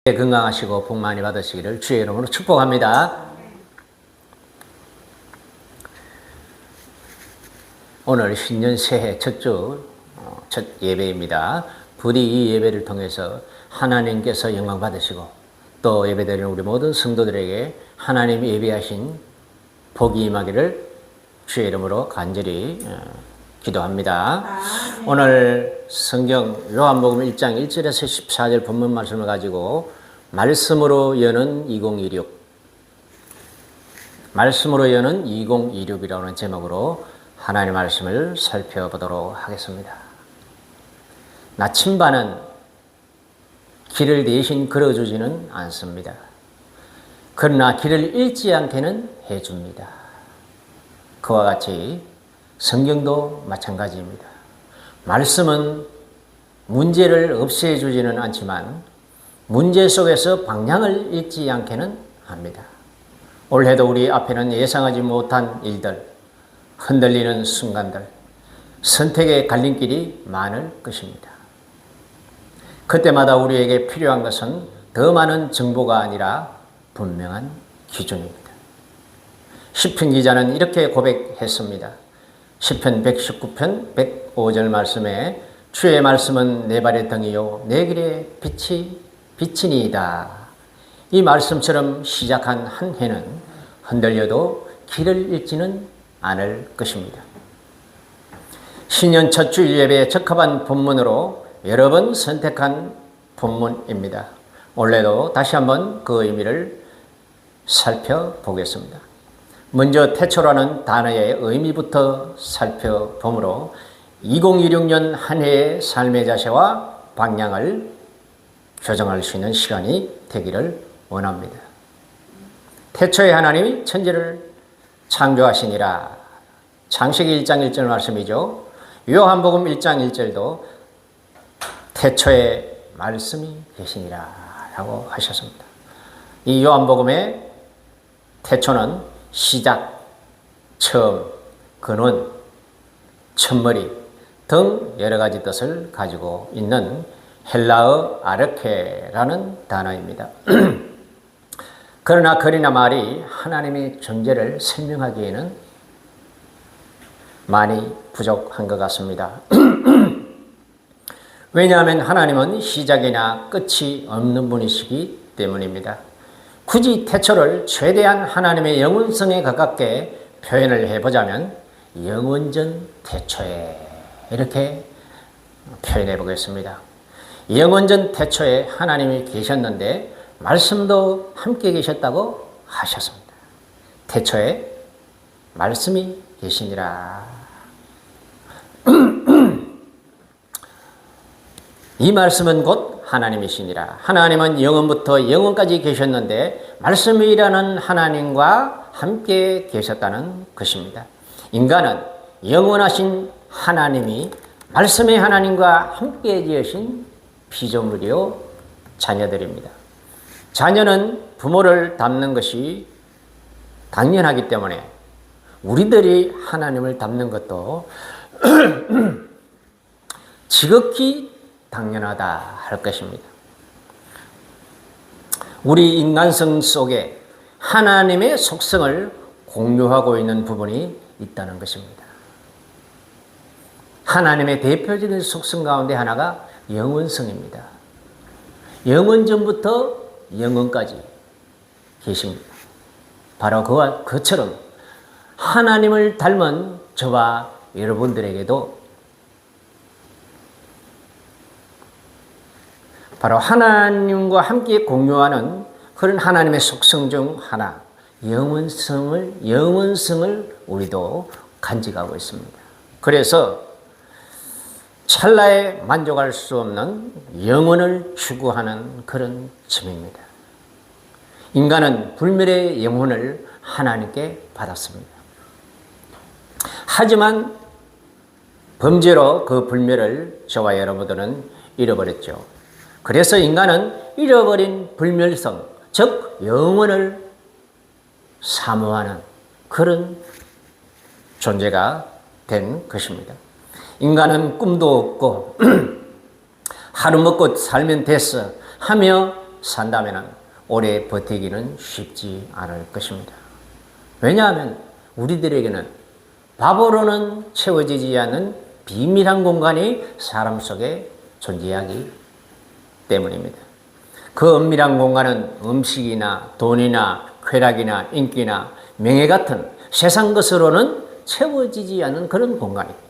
건강하시고 복 많이 받으시기를 주의 이름으로 축복합니다. 오늘 신년 새해 첫 예배입니다. 부디 이 예배를 통해서 하나님께서 영광 받으시고 또 예배드리는 우리 모든 성도들에게 하나님이 예비하신 복이 임하기를 주의 이름으로 간절히 기도합니다. 오늘 성경 요한복음 1장 1절에서 14절 본문 말씀을 가지고 말씀으로 여는 2026 말씀으로 여는 2026이라고 하는 제목으로 하나님의 말씀을 살펴보도록 하겠습니다. 나침반은 길을 대신 걸어주지는 않습니다. 그러나 길을 잃지 않게는 해줍니다. 그와 같이 성경도 마찬가지입니다. 말씀은 문제를 없애주지는 않지만 문제 속에서 방향을 잃지 않게는 합니다. 올해도 우리 앞에는 예상하지 못한 일들, 흔들리는 순간들, 선택의 갈림길이 많을 것입니다. 그때마다 우리에게 필요한 것은 더 많은 정보가 아니라 분명한 기준입니다. 시편 기자는 이렇게 고백했습니다. 시편 119편 105절 말씀에 주의 말씀은 내 발의 등이요 내 길의 빛이니이다. 이 말씀처럼 시작한 한 해는 흔들려도 길을 잃지는 않을 것입니다. 신년 첫 주일 예배에 적합한 본문으로 여러 번 선택한 본문입니다. 올해도 다시 한번 그 의미를 살펴보겠습니다. 먼저 태초라는 단어의 의미부터 살펴보므로 2026년 한 해의 삶의 자세와 방향을 조정할 수 있는 시간이 되기를 원합니다. 태초에 하나님이 천지를 창조하시니라. 창세기 1장 1절 말씀이죠. 요한복음 1장 1절도 태초에 말씀이 계시니라 라고 하셨습니다. 이 요한복음의 태초는 시작, 처음, 근원, 첫머리 등 여러 가지 뜻을 가지고 있는 헬라어 아르케라는 단어입니다. 그러나 글이나 말이 하나님의 존재를 설명하기에는 많이 부족한 것 같습니다. 왜냐하면 하나님은 시작이나 끝이 없는 분이시기 때문입니다. 굳이 태초를 최대한 하나님의 영원성에 가깝게 표현을 해보자면 영원전 태초에 이렇게 표현해 보겠습니다. 영원전 태초에 하나님이 계셨는데 말씀도 함께 계셨다고 하셨습니다. 태초에 말씀이 계시니라. 이 말씀은 곧 하나님이시니라. 하나님은 영원부터 영원까지 계셨는데 말씀이라는 하나님과 함께 계셨다는 것입니다. 인간은 영원하신 하나님이 말씀의 하나님과 함께 지으신 피조물이요 자녀들입니다. 자녀는 부모를 닮는 것이 당연하기 때문에 우리들이 하나님을 닮는 것도 지극히 당연하다 할 것입니다. 우리 인간성 속에 하나님의 속성을 공유하고 있는 부분이 있다는 것입니다. 하나님의 대표적인 속성 가운데 하나가 영원성입니다. 영원전부터 영원까지 계십니다. 바로 그처럼 하나님을 닮은 저와 여러분들에게도 바로 하나님과 함께 공유하는 그런 하나님의 속성 중 하나, 영원성을 우리도 간직하고 있습니다. 그래서 찰나에 만족할 수 없는 영혼을 추구하는 그런 점입니다. 인간은 불멸의 영혼을 하나님께 받았습니다. 하지만 범죄로 그 불멸을 저와 여러분들은 잃어버렸죠. 그래서 인간은 잃어버린 불멸성, 즉 영혼을 사모하는 그런 존재가 된 것입니다. 인간은 꿈도 없고 하루 먹고 살면 됐어 하며 산다면 오래 버티기는 쉽지 않을 것입니다. 왜냐하면 우리들에게는 밥으로는 채워지지 않는 비밀한 공간이 사람 속에 존재하기 때문입니다. 그 은밀한 공간은 음식이나 돈이나 쾌락이나 인기나 명예 같은 세상 것으로는 채워지지 않는 그런 공간입니다.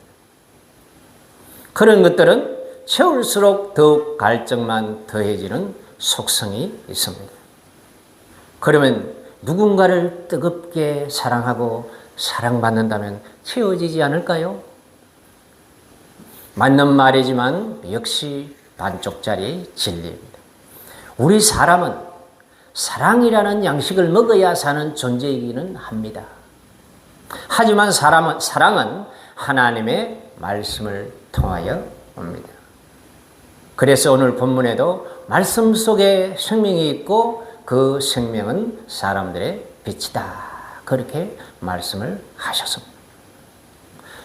그런 것들은 채울수록 더욱 갈증만 더해지는 속성이 있습니다. 그러면 누군가를 뜨겁게 사랑하고 사랑받는다면 채워지지 않을까요? 맞는 말이지만 역시 반쪽짜리 진리입니다. 우리 사람은 사랑이라는 양식을 먹어야 사는 존재이기는 합니다. 하지만 사랑은 하나님의 말씀을 통하여 옵니다. 그래서 오늘 본문에도 말씀 속에 생명이 있고 그 생명은 사람들의 빛이다. 그렇게 말씀을 하셨습니다.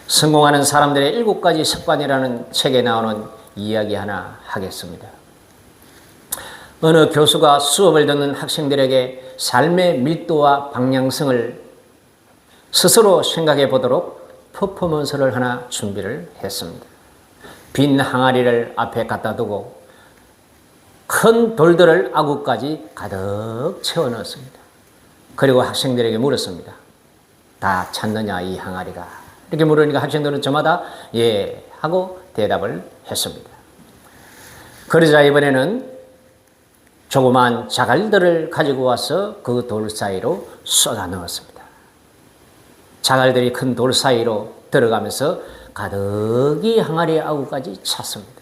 성공하는 사람들의 7가지 습관이라는 책에 나오는 이야기 하나 하겠습니다. 어느 교수가 수업을 듣는 학생들에게 삶의 밀도와 방향성을 스스로 생각해 보도록 퍼포먼스를 하나 준비를 했습니다. 빈 항아리를 앞에 갖다 두고 큰 돌들을 아구까지 가득 채워 넣었습니다. 그리고 학생들에게 물었습니다. 다 찼느냐 이 항아리가? 이렇게 물으니까 학생들은 저마다 예 하고 대답을 했습니다. 그러자 이번에는 조그만 자갈들을 가지고 와서 그 돌 사이로 쏟아 넣었습니다. 자갈들이 큰 돌 사이로 들어가면서 가득히 항아리의 아구까지 찼습니다.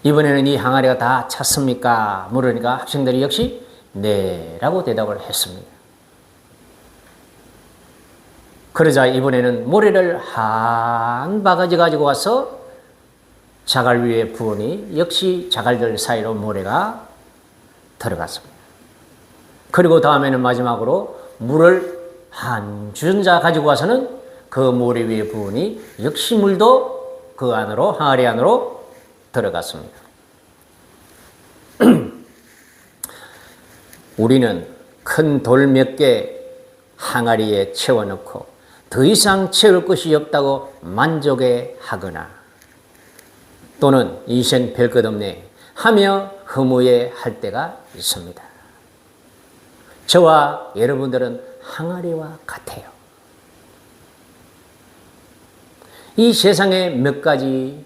이번에는 이 항아리가 다 찼습니까? 물으니까 학생들이 역시 네 라고 대답을 했습니다. 그러자 이번에는 모래를 한 바가지 가지고 와서 자갈 위에 부으니 역시 자갈들 사이로 모래가 들어갔습니다. 그리고 다음에는 마지막으로 물을 한 주전자 가지고 와서는 그 모래 위에 부으니 역시 물도 그 안으로 항아리 안으로 들어갔습니다. 우리는 큰 돌 몇 개 항아리에 채워넣고 더 이상 채울 것이 없다고 만족해 하거나 또는 인생 별것 없네 하며 허무해할 때가 있습니다. 저와 여러분들은 항아리와 같아요. 이 세상의 몇 가지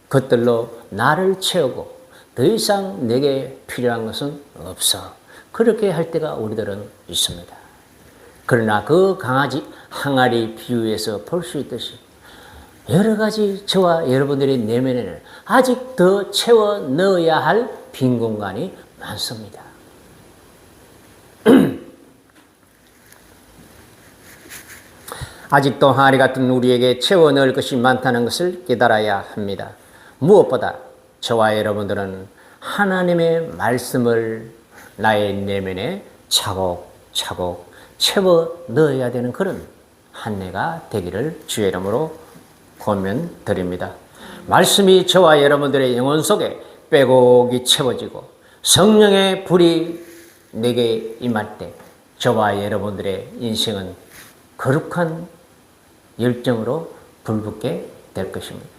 것들로 나를 채우고 더 이상 내게 필요한 것은 없어. 그렇게 할 때가 우리들은 있습니다. 그러나 그 항아리 비유에서 볼 수 있듯이 여러 가지 저와 여러분들의 내면에는 아직 더 채워 넣어야 할 빈 공간이 많습니다. 아직도 항아리 같은 우리에게 채워 넣을 것이 많다는 것을 깨달아야 합니다. 무엇보다 저와 여러분들은 하나님의 말씀을 나의 내면에 차곡차곡 채워 넣어야 되는 그런 한 해가 되기를 주의 이름으로 권면드립니다. 말씀이 저와 여러분들의 영혼 속에 빼곡히 채워지고 성령의 불이 내게 임할 때 저와 여러분들의 인생은 거룩한 열정으로 불붙게 될 것입니다.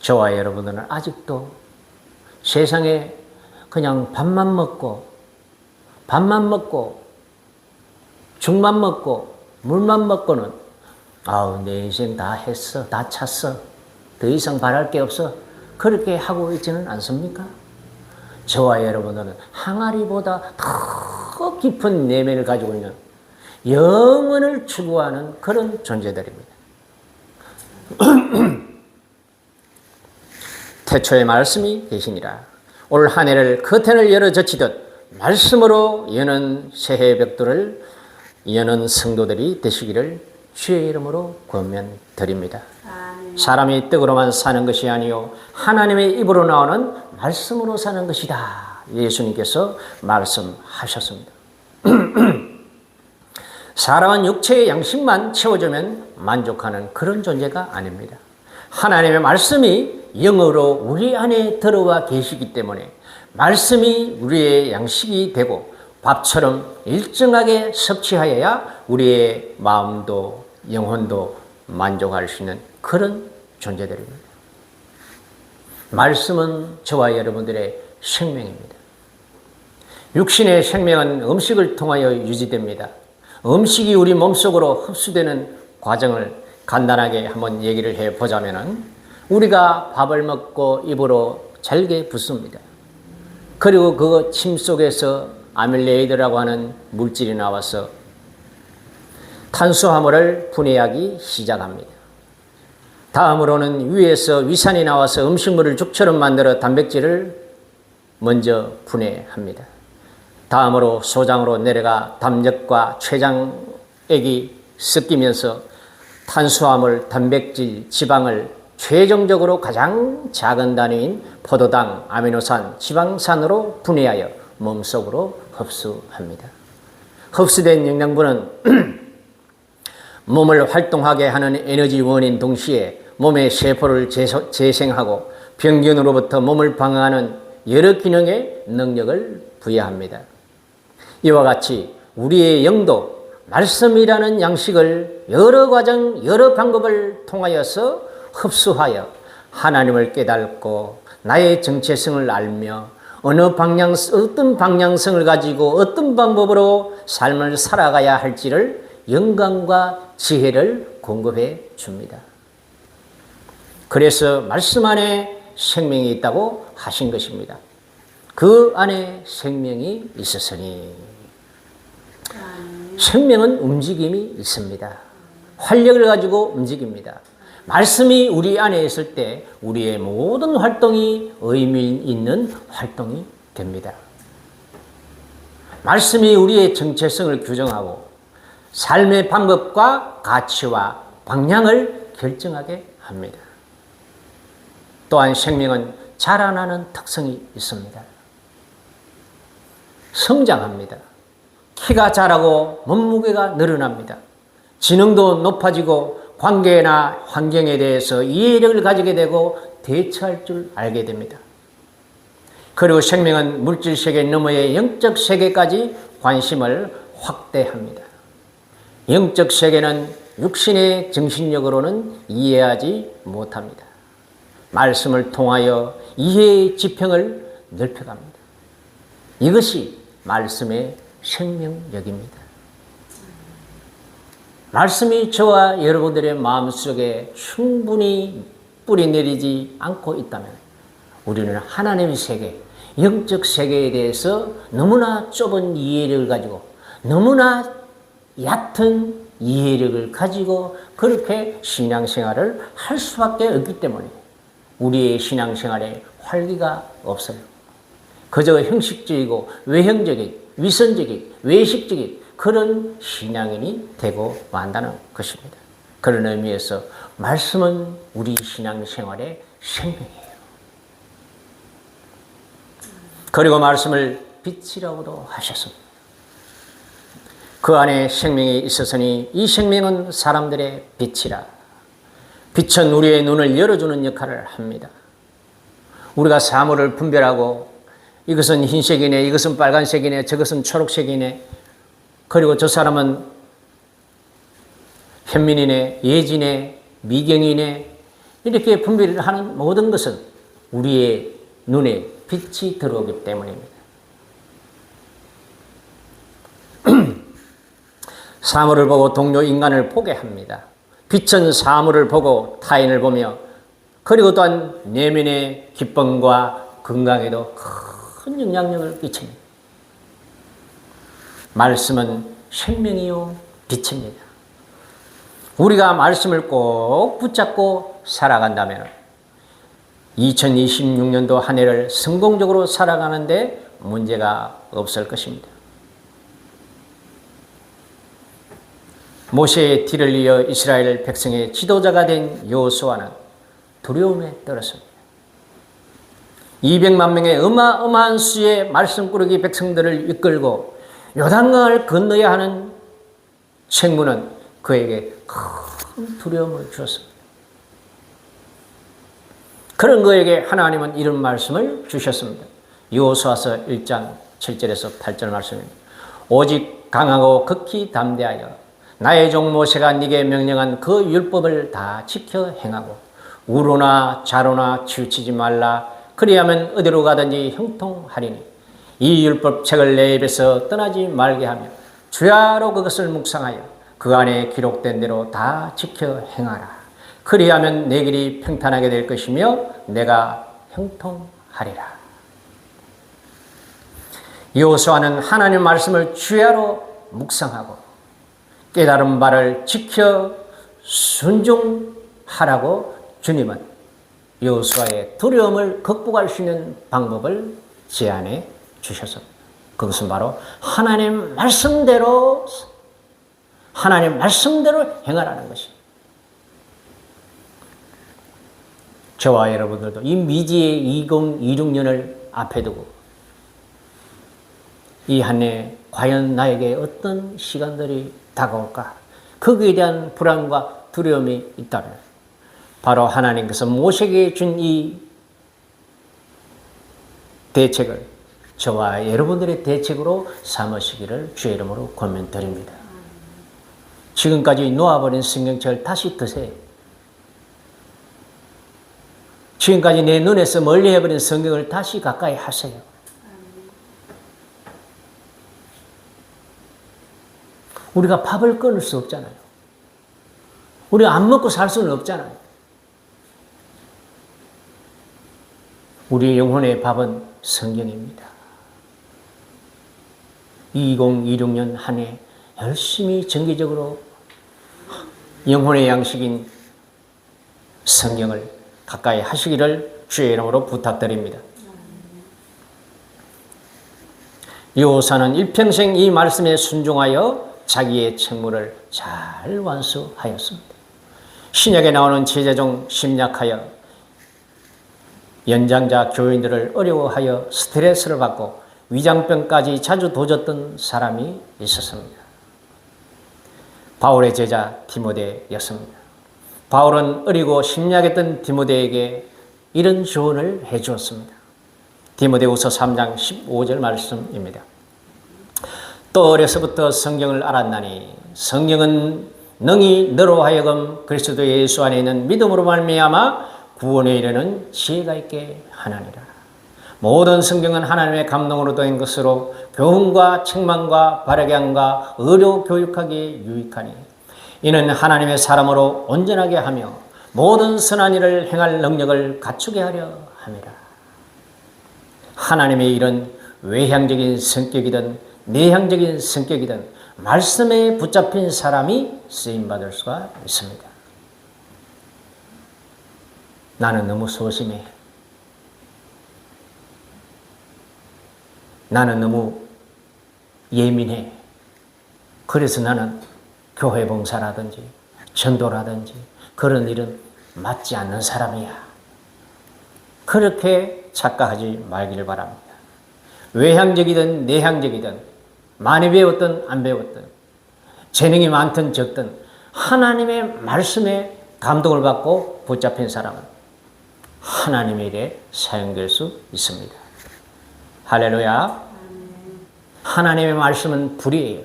저와 여러분들은 아직도 세상에 그냥 밥만 먹고 죽만 먹고 물만 먹고는 내 인생 다 했어, 다 찼어, 더 이상 바랄 게 없어 그렇게 하고 있지는 않습니까? 저와 여러분들은 항아리보다 더 깊은 내면을 가지고 있는 영혼을 추구하는 그런 존재들입니다. 태초의 말씀이 계시니라. 올 한 해를 커튼을 열어 젖히듯 말씀으로 여는 새해 벽돌을 여는 성도들이 되시기를 주의 이름으로 권면드립니다. 아멘. 사람이 떡으로만 사는 것이 아니요 하나님의 입으로 나오는 말씀으로 사는 것이다. 예수님께서 말씀하셨습니다. 사람은 육체의 양식만 채워주면 만족하는 그런 존재가 아닙니다. 하나님의 말씀이 영으로 우리 안에 들어와 계시기 때문에 말씀이 우리의 양식이 되고 밥처럼 일정하게 섭취하여야 우리의 마음도 영혼도 만족할 수 있는 그런 존재들입니다. 말씀은 저와 여러분들의 생명입니다. 육신의 생명은 음식을 통하여 유지됩니다. 음식이 우리 몸속으로 흡수되는 과정을 간단하게 한번 얘기를 해보자면 우리가 밥을 먹고 입으로 잘게 붓습니다. 그리고 그 침 속에서 아밀레이드라고 하는 물질이 나와서 탄수화물을 분해하기 시작합니다. 다음으로는 위에서 위산이 나와서 음식물을 죽처럼 만들어 단백질을 먼저 분해합니다. 다음으로 소장으로 내려가 담력과 췌장액이 섞이면서 탄수화물, 단백질, 지방을 최종적으로 가장 작은 단위인 포도당, 아미노산, 지방산으로 분해하여 몸속으로 흡수합니다. 흡수된 영양분은 몸을 활동하게 하는 에너지원인 동시에 몸의 세포를 재생하고 병균으로부터 몸을 방어하는 여러 기능의 능력을 부여합니다. 이와 같이 우리의 영도 말씀이라는 양식을 여러 과정, 여러 방법을 통하여서 흡수하여 하나님을 깨닫고 나의 정체성을 알며 어떤 방향성을 가지고 어떤 방법으로 삶을 살아가야 할지를 영감과 지혜를 공급해 줍니다. 그래서 말씀 안에 생명이 있다고 하신 것입니다. 그 안에 생명이 있었으니 생명은 움직임이 있습니다. 활력을 가지고 움직입니다. 말씀이 우리 안에 있을 때 우리의 모든 활동이 의미 있는 활동이 됩니다. 말씀이 우리의 정체성을 규정하고 삶의 방법과 가치와 방향을 결정하게 합니다. 또한 생명은 자라나는 특성이 있습니다. 성장합니다. 키가 자라고 몸무게가 늘어납니다. 지능도 높아지고 관계나 환경에 대해서 이해력을 가지게 되고 대처할 줄 알게 됩니다. 그리고 생명은 물질 세계 너머의 영적 세계까지 관심을 확대합니다. 영적 세계는 육신의 정신력으로는 이해하지 못합니다. 말씀을 통하여 이해의 지평을 넓혀갑니다. 이것이 말씀의 생명력입니다. 말씀이 저와 여러분들의 마음속에 충분히 뿌리내리지 않고 있다면 우리는 하나님의 세계, 영적 세계에 대해서 너무나 좁은 이해력을 가지고 너무나 얕은 이해력을 가지고 그렇게 신앙생활을 할 수밖에 없기 때문에 우리의 신앙생활에 활기가 없어요. 그저 형식적이고 외형적인, 위선적인, 외식적인 그런 신앙인이 되고 만다는 것입니다. 그런 의미에서 말씀은 우리 신앙생활의 생명이에요. 그리고 말씀을 빛이라고도 하셨습니다. 그 안에 생명이 있었으니 이 생명은 사람들의 빛이라. 빛은 우리의 눈을 열어주는 역할을 합니다. 우리가 사물을 분별하고 이것은 흰색이네, 이것은 빨간색이네, 저것은 초록색이네, 그리고 저 사람은 현민이네, 예지네, 미경이네 이렇게 분별을 하는 모든 것은 우리의 눈에 빛이 들어오기 때문입니다. 사물을 보고 동료 인간을 보게 합니다. 빛은 사물을 보고 타인을 보며 그리고 또한 내면의 기쁨과 건강에도 큰 영향력을 끼칩니다. 말씀은 생명이요 빛입니다. 우리가 말씀을 꼭 붙잡고 살아간다면 2026년도 한 해를 성공적으로 살아가는데 문제가 없을 것입니다. 모세의 뒤를 이어 이스라엘 백성의 지도자가 된 여호수아는 두려움에 떨었습니다. 200만 명의 어마어마한 수의 말씀꾸러기 백성들을 이끌고 요단강을 건너야 하는 책무는 그에게 큰 두려움을 주었습니다. 그런 그에게 하나님은 이런 말씀을 주셨습니다. 여호수아서 1장 7절에서 8절 말씀입니다. 오직 강하고 극히 담대하여 나의 종 모세가 네게 명령한 그 율법을 다 지켜 행하고 우로나 좌로나 치우치지 말라. 그리하면 어디로 가든지 형통하리니 이 율법책을 내 입에서 떠나지 말게 하며 주야로 그것을 묵상하여 그 안에 기록된 대로 다 지켜 행하라. 그리하면 내 길이 평탄하게 될 것이며 내가 형통하리라. 여호수아는 하나님 말씀을 주야로 묵상하고 깨달은 바를 지켜 순종하라고 주님은 여호수아의 두려움을 극복할 수 있는 방법을 제안해 주셨습니다. 그것은 바로 하나님 말씀대로 행하라는 것입니다. 저와 여러분들도 이 미지의 2026년을 앞에 두고 이 한 해 과연 나에게 어떤 시간들이 다가올까? 거기에 대한 불안과 두려움이 있다면 바로 하나님께서 모세에게 준 이 대책을 저와 여러분들의 대책으로 삼으시기를 주의 이름으로 권면드립니다. 지금까지 놓아버린 성경책을 다시 드세요. 지금까지 내 눈에서 멀리 해버린 성경을 다시 가까이 하세요. 우리가 밥을 끊을 수 없잖아요. 우리가 안 먹고 살 수는 없잖아요. 우리 영혼의 밥은 성경입니다. 2026년 한 해 열심히 정기적으로 영혼의 양식인 성경을 가까이 하시기를 주의 이름으로 부탁드립니다. 여호수아는 일평생 이 말씀에 순종하여 자기의 책무를 잘 완수하였습니다. 신약에 나오는 제자중 심약하여 연장자 교인들을 어려워하여 스트레스를 받고 위장병까지 자주 도졌던 사람이 있었습니다. 바울의 제자 디모데였습니다. 바울은 어리고 심약했던 디모데에게 이런 조언을 해주었습니다. 디모데후서 3장 15절 말씀입니다. 또 어려서부터 성경을 알았나니 성경은 능히 너로 하여금 그리스도 예수 안에 있는 믿음으로 말미암아 구원에 이르는 지혜가 있게 하나니라. 모든 성경은 하나님의 감동으로 된 것으로 교훈과 책망과 바르게 함과 의로 교육하기에 유익하니 이는 하나님의 사람으로 온전하게 하며 모든 선한 일을 행할 능력을 갖추게 하려 함이라. 하나님의 이런 외향적인 성격이든 내향적인 성격이든 말씀에 붙잡힌 사람이 쓰임받을 수가 있습니다. 나는 너무 소심해. 나는 너무 예민해. 그래서 나는 교회 봉사라든지 전도라든지 그런 일은 맞지 않는 사람이야. 그렇게 착각하지 말기를 바랍니다. 외향적이든 내향적이든 많이 배웠든 안 배웠든 재능이 많든 적든 하나님의 말씀에 감동을 받고 붙잡힌 사람은 하나님의 일에 사용될 수 있습니다. 할렐루야. 하나님의 말씀은 불이에요.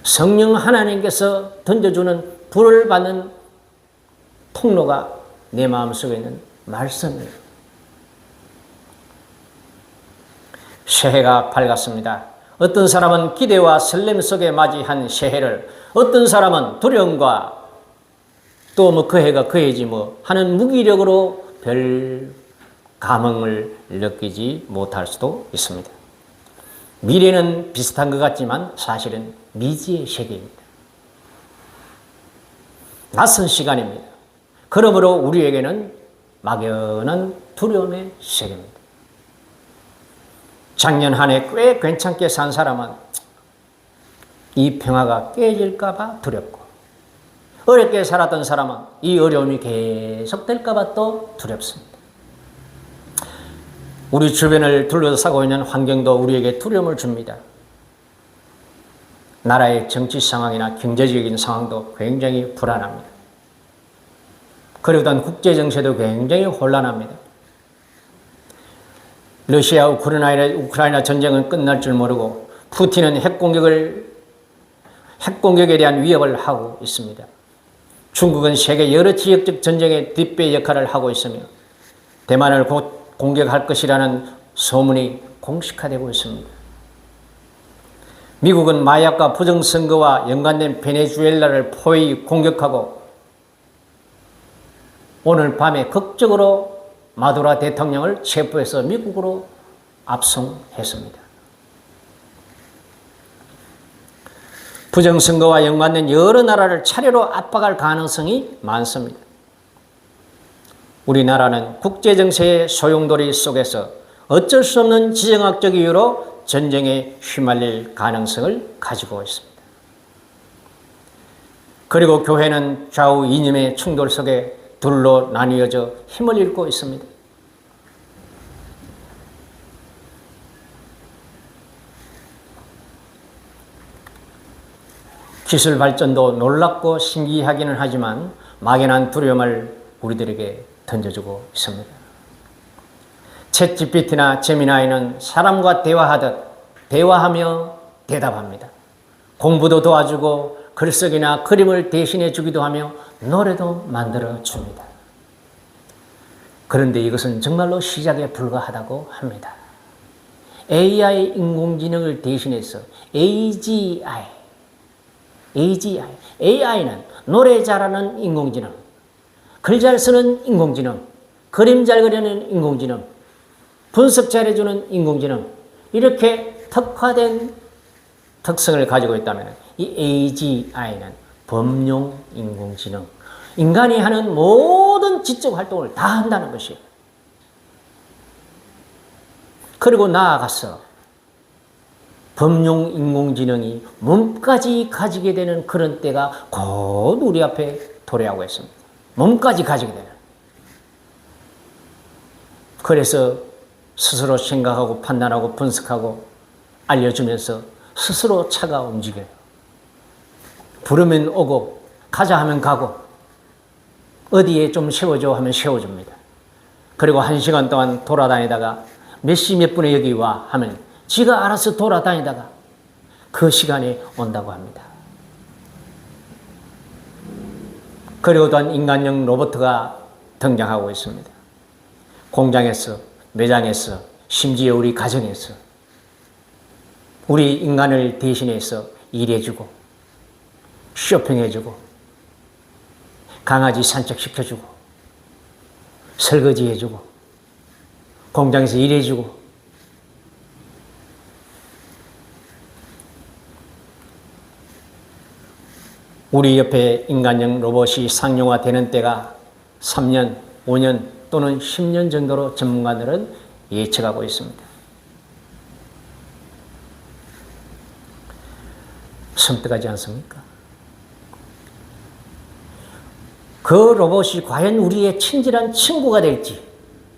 성령 하나님께서 던져주는 불을 받는 통로가 내 마음속에 있는 말씀이에요. 새해가 밝았습니다. 어떤 사람은 기대와 설렘 속에 맞이한 새해를, 어떤 사람은 두려움과 또 그 해가 그 해지 하는 무기력으로 별 감흥을 느끼지 못할 수도 있습니다. 미래는 비슷한 것 같지만 사실은 미지의 세계입니다. 낯선 시간입니다. 그러므로 우리에게는 막연한 두려움의 세계입니다. 작년 한 해 꽤 괜찮게 산 사람은 이 평화가 깨질까 봐 두렵고, 어렵게 살았던 사람은 이 어려움이 계속될까 봐 또 두렵습니다. 우리 주변을 둘러싸고 있는 환경도 우리에게 두려움을 줍니다. 나라의 정치 상황이나 경제적인 상황도 굉장히 불안합니다. 그러던 국제 정세도 굉장히 혼란합니다. 러시아 우크라이나 전쟁은 끝날 줄 모르고 푸틴은 핵공격에 대한 위협을 하고 있습니다. 중국은 세계 여러 지역적 전쟁의 뒷배 역할을 하고 있으며 대만을 곧 공격할 것이라는 소문이 공식화되고 있습니다. 미국은 마약과 부정선거와 연관된 베네수엘라를 포위 공격하고 오늘 밤에 극적으로 마두라 대통령을 체포해서 미국으로 압송했습니다. 부정선거와 연관된 여러 나라를 차례로 압박할 가능성이 많습니다. 우리나라는 국제정세의 소용돌이 속에서 어쩔 수 없는 지정학적 이유로 전쟁에 휘말릴 가능성을 가지고 있습니다. 그리고 교회는 좌우 이념의 충돌 속에 둘로 나뉘어져 힘을 잃고 있습니다. 기술 발전도 놀랍고 신기하기는 하지만 막연한 두려움을 우리들에게 던져주고 있습니다. 챗GPT나 제미나이는 사람과 대화하며 대답합니다. 공부도 도와주고 글쓰기나 그림을 대신해 주기도 하며 노래도 만들어 줍니다. 그런데 이것은 정말로 시작에 불과하다고 합니다. AI 인공지능을 대신해서 AI는 노래 잘하는 인공지능, 글 잘 쓰는 인공지능, 그림 잘 그리는 인공지능, 분석 잘해주는 인공지능, 이렇게 특화된 특성을 가지고 있다면 이 AGI는 범용 인공지능, 인간이 하는 모든 지적 활동을 다 한다는 것이에요. 그리고 나아가서 범용 인공지능이 몸까지 가지게 되는 그런 때가 곧 우리 앞에 도래하고 있습니다. 몸까지 가지게 되는. 그래서 스스로 생각하고 판단하고 분석하고 알려주면서 스스로 차가 움직여요. 부르면 오고 가자 하면 가고 어디에 좀 세워줘 하면 세워줍니다. 그리고 1시간 동안 돌아다니다가 몇 시 몇 분에 여기 와 하면 지가 알아서 돌아다니다가 그 시간에 온다고 합니다. 그리고 또한 인간형 로봇가 등장하고 있습니다. 공장에서, 매장에서, 심지어 우리 가정에서 우리 인간을 대신해서 일해주고 쇼핑해주고 강아지 산책시켜주고 설거지해주고 공장에서 일해주고 우리 옆에 인간형 로봇이 상용화되는 때가 3년, 5년 또는 10년 정도로 전문가들은 예측하고 있습니다. 섬뜩하지 않습니까? 그 로봇이 과연 우리의 친절한 친구가 될지,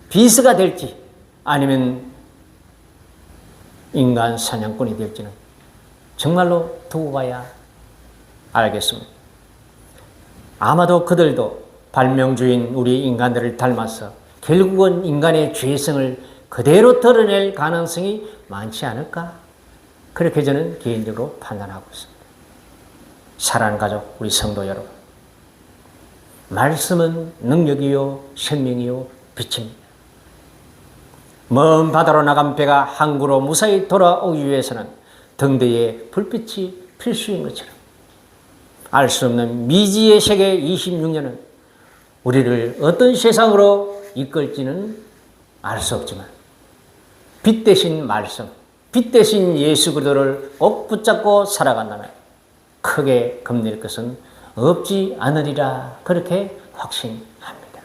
비서가 될지, 아니면 인간 사냥꾼이 될지는 정말로 두고 봐야 알겠습니다. 아마도 그들도 발명주인 우리 인간들을 닮아서 결국은 인간의 죄성을 그대로 드러낼 가능성이 많지 않을까? 그렇게 저는 개인적으로 판단하고 있습니다. 사랑하는 가족, 우리 성도 여러분, 말씀은 능력이요 생명이요 빛입니다. 먼 바다로 나간 배가 항구로 무사히 돌아오기 위해서는 등 뒤에 불빛이 필수인 것처럼 알 수 없는 미지의 세계 26년은 우리를 어떤 세상으로 이끌지는 알 수 없지만 빛 대신 말씀, 빛 대신 예수 그리스도를 꼭 붙잡고 살아간다면 크게 겁낼 것은 없지 않으리라, 그렇게 확신합니다.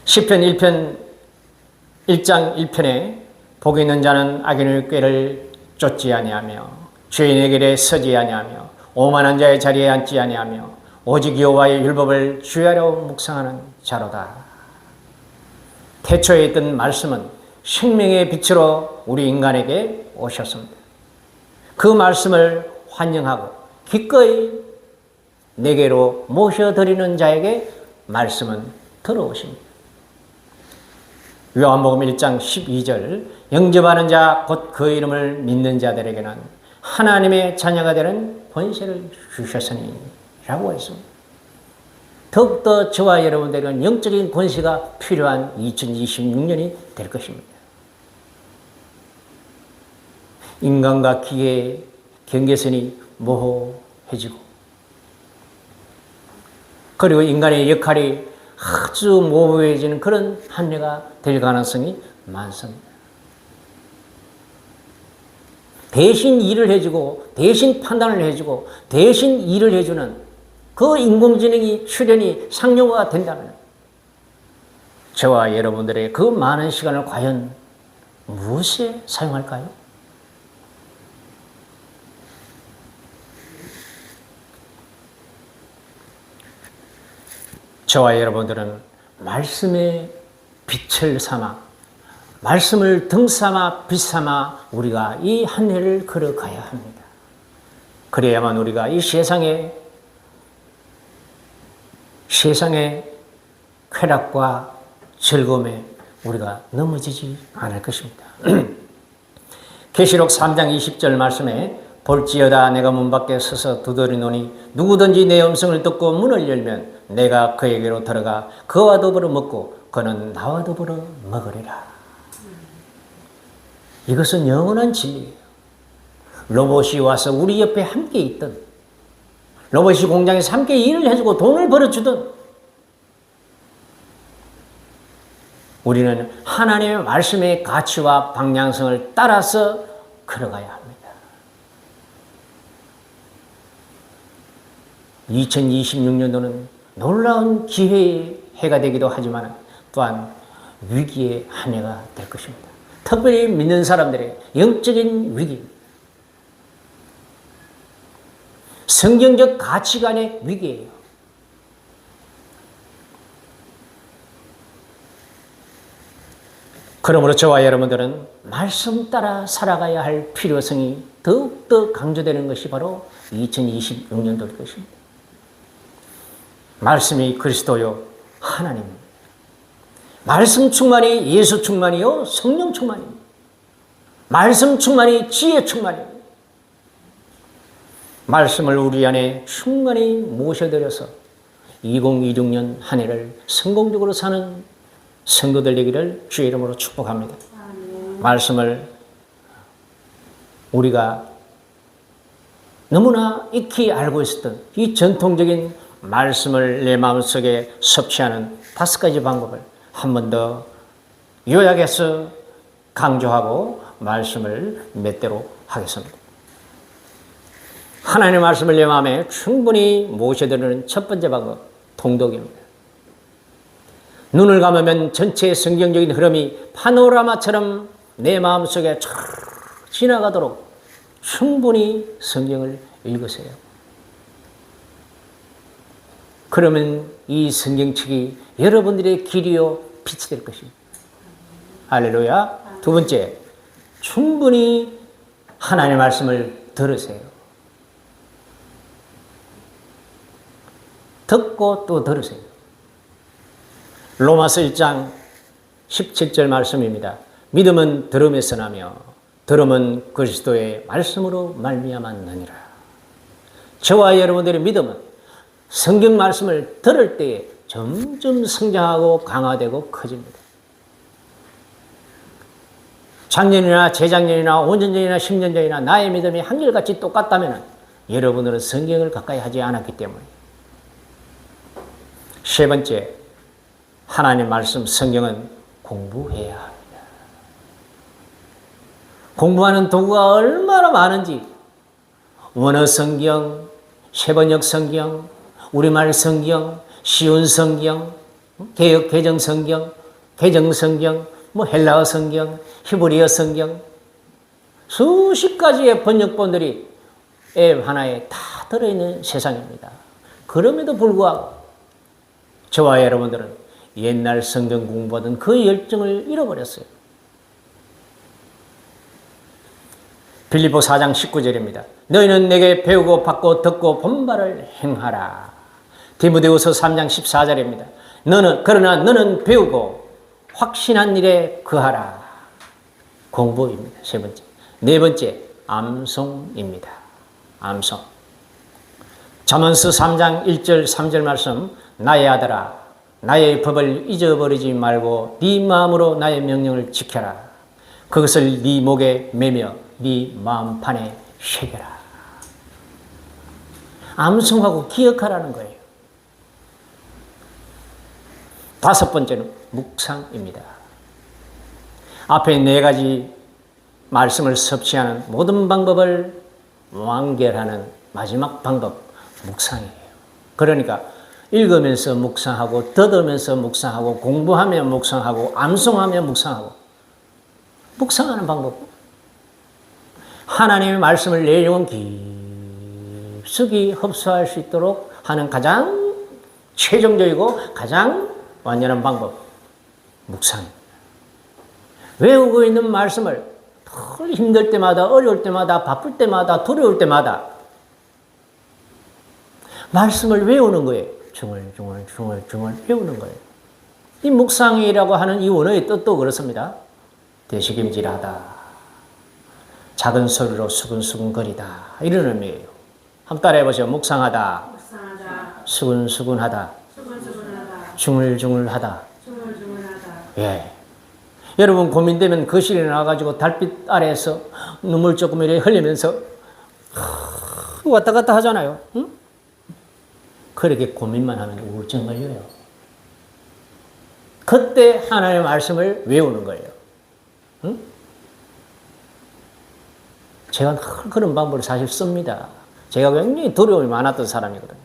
시편 1장 1편에 복이 있는 자는 악인의 꾀를 쫓지 아니하며 죄인의 길에 서지 아니하며 오만한 자의 자리에 앉지 아니하며 오직 여호와의 율법을 주야로 묵상하는 자로다. 태초에 있던 말씀은 생명의 빛으로 우리 인간에게 오셨습니다. 그 말씀을 환영하고 기꺼이 내게로 모셔드리는 자에게 말씀은 더러우십니다. 요한복음 1장 12절 영접하는 자 곧 그 이름을 믿는 자들에게는 하나님의 자녀가 되는 권세를 주셨으니 라고 했습니다. 더욱더 저와 여러분들은 영적인 권세가 필요한 2026년이 될 것입니다. 인간과 기계의 경계선이 모호해지고 그리고 인간의 역할이 아주 모호해지는 그런 한 해가 될 가능성이 많습니다. 대신 일을 해주고 대신 판단을 해주고 대신 일을 해주는 그 인공지능이 출현이 상용화가 된다면 저와 여러분들의 그 많은 시간을 과연 무엇에 사용할까요? 저와 여러분들은 말씀의 빛을 삼아 말씀을 등 삼아 빛 삼아 우리가 이 한 해를 걸어가야 합니다. 그래야만 우리가 이 세상의 쾌락과 즐거움에 우리가 넘어지지 않을 것입니다. 계시록 3장 20절 말씀에 볼지어다 내가 문 밖에 서서 두드리노니 누구든지 내 음성을 듣고 문을 열면 내가 그에게로 들어가 그와 더불어 먹고 그는 나와 더불어 먹으리라. 이것은 영원한 진리예요. 로봇이 와서 우리 옆에 함께 있던 로봇이 공장에서 함께 일을 해주고 돈을 벌어주던 우리는 하나님의 말씀의 가치와 방향성을 따라서 걸어가야 합니다. 2026년도는 놀라운 기회의 해가 되기도 하지만 또한 위기의 한 해가 될 것입니다. 특별히 믿는 사람들의 영적인 위기, 성경적 가치관의 위기예요. 그러므로 저와 여러분들은 말씀 따라 살아가야 할 필요성이 더욱더 강조되는 것이 바로 2026년도일 것입니다. 말씀이 그리스도요 하나님입니다. 말씀 충만이 예수 충만이요 성령 충만입니다. 말씀 충만이 지혜 충만입니다. 말씀을 우리 안에 충만히 모셔드려서 2026년 한 해를 성공적으로 사는 성도들 되기를 주의 이름으로 축복합니다. 말씀을 우리가 너무나 익히 알고 있었던 이 전통적인 말씀을 내 마음속에 섭취하는 5가지 방법을 한 번 더 요약해서 강조하고 말씀을 맺도록 하겠습니다. 하나님의 말씀을 내 마음에 충분히 모셔드리는 첫 번째 방법, 통독입니다. 눈을 감으면 전체 성경적인 흐름이 파노라마처럼 내 마음속에 쫙 지나가도록 충분히 성경을 읽으세요. 그러면 이 성경책이 여러분들의 길이요 빛이 될 것입니다. 할렐루야. 두 번째, 충분히 하나님의 말씀을 들으세요. 듣고 또 들으세요. 로마서 1장 17절 말씀입니다. 믿음은 들음에서 나며 들음은 그리스도의 말씀으로 말미암았느니라. 저와 여러분들의 믿음은 성경 말씀을 들을 때에 점점 성장하고 강화되고 커집니다. 작년이나 재작년이나 5년 전이나 10년 전이나 나의 믿음이 한결같이 똑같다면 여러분들은 성경을 가까이 하지 않았기 때문에. 세 번째, 하나님 말씀 성경은 공부해야 합니다. 공부하는 도구가 얼마나 많은지 원어 성경, 세번역 성경, 우리말 성경, 쉬운 성경, 개역 개정 성경, 개정 성경, 헬라어 성경, 히브리어 성경 수십 가지의 번역본들이 앱 하나에 다 들어있는 세상입니다. 그럼에도 불구하고 저와 여러분들은 옛날 성경 공부하던 그 열정을 잃어버렸어요. 빌립보 4장 19절입니다. 너희는 내게 배우고 받고 듣고 본바를 행하라. 디모데후서 3장 14절입니다. 그러나 너는 배우고 확신한 일에 거하라. 공부입니다. 세 번째. 네 번째, 암송입니다. 암송. 잠언서 3장 1절 3절 말씀, 나의 아들아 나의 법을 잊어버리지 말고 네 마음으로 나의 명령을 지켜라. 그것을 네 목에 매며 네 마음판에 새겨라. 암송하고 기억하라는 거예요. 다섯 번째는 묵상입니다. 앞에 네 가지 말씀을 섭취하는 모든 방법을 완결하는 마지막 방법, 묵상이에요. 그러니까 읽으면서 묵상하고, 듣으면서 묵상하고, 공부하며 묵상하고, 암송하며 묵상하고, 묵상하는 방법. 하나님의 말씀을 내용은 깊숙이 흡수할 수 있도록 하는 가장 최종적이고 가장 완전한 방법, 묵상입니다. 외우고 있는 말씀을 늘 힘들 때마다, 어려울 때마다, 바쁠 때마다, 두려울 때마다 말씀을 외우는 거예요. 중얼중얼 외우는 거예요. 이 묵상이라고 하는 이 원어의 뜻도 그렇습니다. 되새김질하다, 작은 소리로 수근수근거리다, 이런 의미예요. 한번 따라해보세요. 묵상하다, 수근수근하다, 중얼중얼하다. 예. 여러분 고민되면 거실에 나와가지고 달빛 아래에서 눈물 조금 이렇게 흘리면서 왔다 갔다 하잖아요. 응? 그렇게 고민만 하면 우울증 걸려요. 그때 하나님의 말씀을 외우는 거예요. 응? 제가 그런 방법을 사실 씁니다. 제가 굉장히 두려움이 많았던 사람이거든요.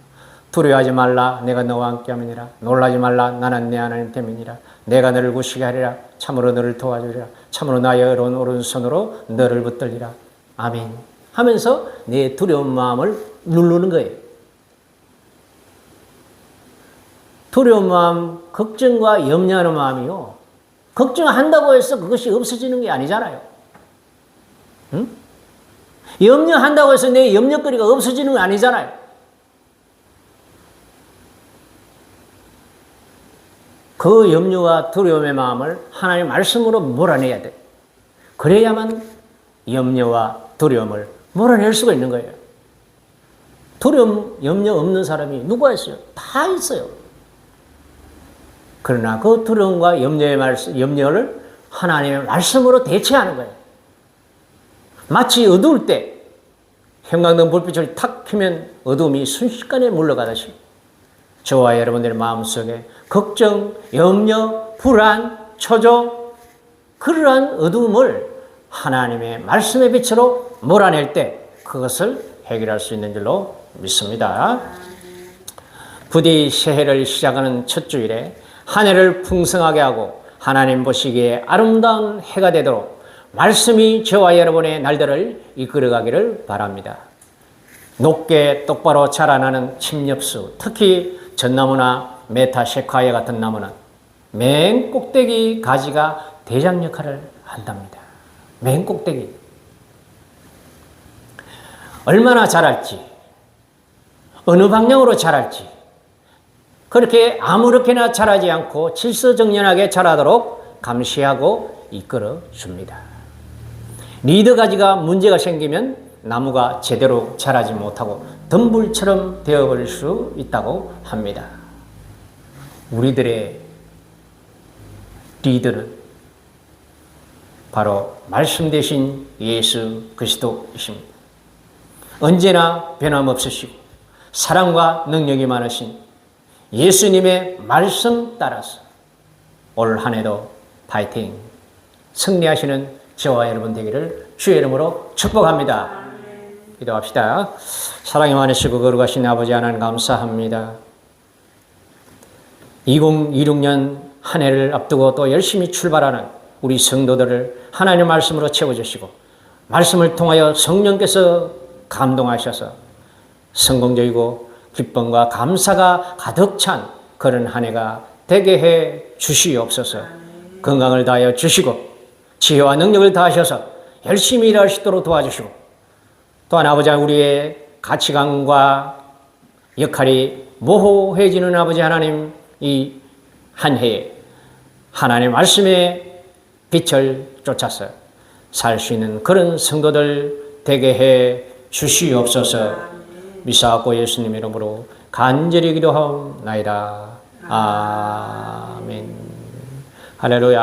두려워하지 말라, 내가 너와 함께함이니라. 놀라지 말라, 나는 내 하나님 됨이니라. 내가 너를 구시게 하리라. 참으로 너를 도와주리라. 참으로 나의 오른손으로 너를 붙들리라. 아멘 하면서 내 두려운 마음을 누르는 거예요. 두려운 마음, 걱정과 염려하는 마음이요, 걱정한다고 해서 그것이 없어지는 게 아니잖아요. 응? 염려한다고 해서 내 염려거리가 없어지는 게 아니잖아요. 그 염려와 두려움의 마음을 하나님의 말씀으로 몰아내야 돼. 그래야만 염려와 두려움을 몰아낼 수가 있는 거예요. 두려움, 염려 없는 사람이 누가 있어요? 다 있어요. 그러나 그 두려움과 염려를 하나님의 말씀으로 대체하는 거예요. 마치 어두울 때 형광등 불빛을 탁 켜면 어둠이 순식간에 물러가듯이 저와 여러분들의 마음속에 걱정, 염려, 불안, 초조, 그러한 어두움을 하나님의 말씀의 빛으로 몰아낼 때 그것을 해결할 수 있는 줄로 믿습니다. 부디 새해를 시작하는 첫 주일에 한 해를 풍성하게 하고 하나님 보시기에 아름다운 해가 되도록 말씀이 저와 여러분의 날들을 이끌어가기를 바랍니다. 높게 똑바로 자라나는 침엽수, 특히 전나무나 메타세콰이아 같은 나무는 맨 꼭대기 가지가 대장 역할을 한답니다. 맨 꼭대기. 얼마나 자랄지, 어느 방향으로 자랄지, 그렇게 아무렇게나 자라지 않고 질서정연하게 자라도록 감시하고 이끌어 줍니다. 리드 가지가 문제가 생기면 나무가 제대로 자라지 못하고 덤불처럼 되어버릴 수 있다고 합니다. 우리들의 리더는 바로 말씀 되신 예수 그리스도이십니다. 언제나 변함없으시고 사랑과 능력이 많으신 예수님의 말씀 따라서 올 한 해도 파이팅! 승리하시는 저와 여러분 되기를 주의 이름으로 축복합니다. 기도합시다. 사랑이 많으시고 거룩하신 아버지 하나님 감사합니다. 2026년 한 해를 앞두고 또 열심히 출발하는 우리 성도들을 하나님의 말씀으로 채워주시고 말씀을 통하여 성령께서 감동하셔서 성공적이고 기쁨과 감사가 가득 찬 그런 한 해가 되게 해 주시옵소서. 건강을 다하여 주시고 지혜와 능력을 다하셔서 열심히 일할 수 있도록 도와주시고 또한 아버지 우리의 가치관과 역할이 모호해지는 아버지 하나님 이 한 해에 하나님의 말씀의 빛을 쫓아서 살 수 있는 그런 성도들 되게 해 주시옵소서. 미사하고 예수님 이름으로 간절히 기도하옵나이다. 아멘. 할렐루야.